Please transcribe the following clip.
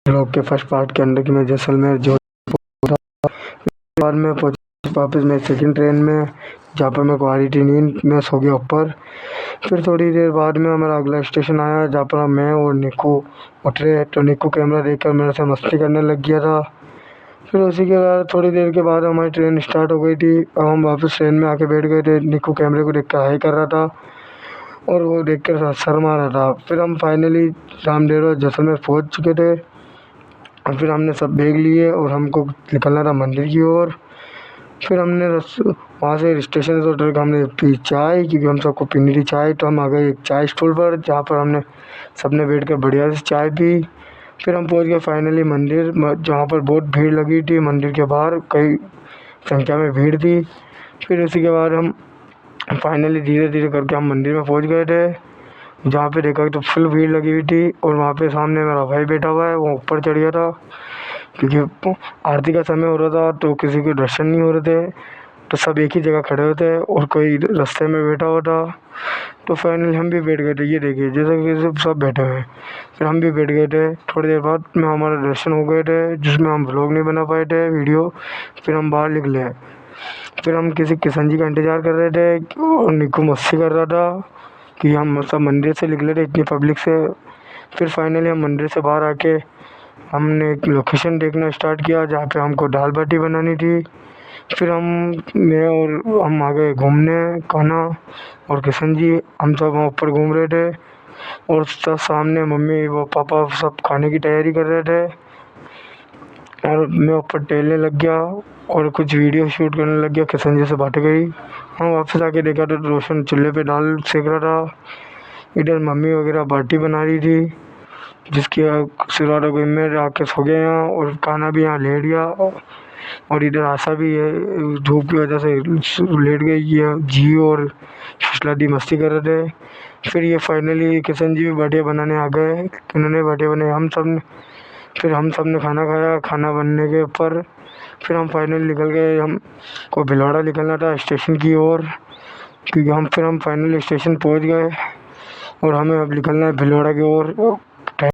Blog के first part के अंदर कि मैं जैसलमेर जो बाद में पहुंचा वापस मैं सेकंड ट्रेन में, जहाँ पर मैं क्वारंटीन में सो गया ऊपर। फिर थोड़ी देर बाद में हमारा अगला स्टेशन आया, जहाँ पर मैं और निक्कू उतरे। तो निक्कू कैमरा देखकर मेरे से मस्ती करने लग गया था। फिर उसी के बाद थोड़ी देर के बाद हमारी ट्रेन स्टार्ट हो गई थी। अब हम वापस ट्रेन में आके बैठ गए थे। निक्कू कैमरे को देख कर हाई कर रहा था और वो देख कर शर्मा रहा था। फिर हम फाइनली रामदेव और जैसलमेर पहुँच चुके थे और फिर हमने सब बैग लिए और हमको निकलना था मंदिर की ओर। फिर हमने वहाँ से स्टेशन से उतर कर हमने पी चाय, क्योंकि हम सबको पीनी थी चाय। तो हम आ गए एक चाय स्टॉल पर, जहाँ पर हमने सबने बैठ कर बढ़िया से चाय पी। फिर हम पहुँच गए फाइनली मंदिर, जहाँ पर बहुत भीड़ लगी थी। मंदिर के बाहर कई संख्या में भीड़ थी। फिर उसी के बाद हम फाइनली धीरे धीरे करके हम मंदिर में पहुँच गए थे, जहाँ पे देखा तो फुल भीड़ लगी हुई थी। और वहाँ पे सामने मेरा भाई बैठा हुआ है, वो ऊपर चढ़ गया था क्योंकि आरती का समय हो रहा था, तो किसी के दर्शन नहीं हो रहे थे। तो सब एक ही जगह खड़े हुए थे और कोई रास्ते में बैठा हुआ था। तो फाइनली हम भी बैठ गए थे। ये देखिए जैसे कि सब बैठे हुए हैं, फिर हम भी बैठ गए थे। थोड़ी देर बाद में हमारे दर्शन हो गए थे, जिसमें हम व्लॉग नहीं बना पाए थे वीडियो। फिर हम बाहर निकले। फिर हम किसी किशन जी का इंतज़ार कर रहे थे और निक्कू मस्ती कर रहा था कि हम सब मंदिर से निकले थे इतनी पब्लिक से। फिर फाइनली हम मंदिर से बाहर आके हमने एक लोकेशन देखना स्टार्ट किया, जहाँ पे हमको दाल बाटी बनानी थी। फिर मैं और हम आ गए घूमने। कान्हा और किशन जी हम सब वहाँ ऊपर घूम रहे थे और सब सामने मम्मी वो पापा सब खाने की तैयारी कर रहे थे और मैं ऊपर टहलने लग गया और कुछ वीडियो शूट करने लग गया। किशन जी से बातें करी। हम वापस आके देखा तो रोशन चूल्हे पे दाल सेक रहा था। इधर मम्मी वगैरह बाटी बना रही थी, जिसकी शुरुआत हो गई। मैं आके सो गया यहाँ और खाना भी यहाँ लेट गया। और इधर आशा भी है, धूप की वजह से लेट गई। ये जी और फिसला दी मस्ती कर रहे थे। फिर ये फाइनली किशन जी भी बाटियाँ बनाने आ गए। उन्होंने बाटियाँ बनाई, हम सब ने खाना खाया। खाना बनने के ऊपर फिर हम फाइनली निकल गए। हम को भिलवाड़ा निकलना था स्टेशन की ओर, क्योंकि हम फाइनली स्टेशन पहुंच गए और हमें अब निकलना है भिलवाड़ा की ओर।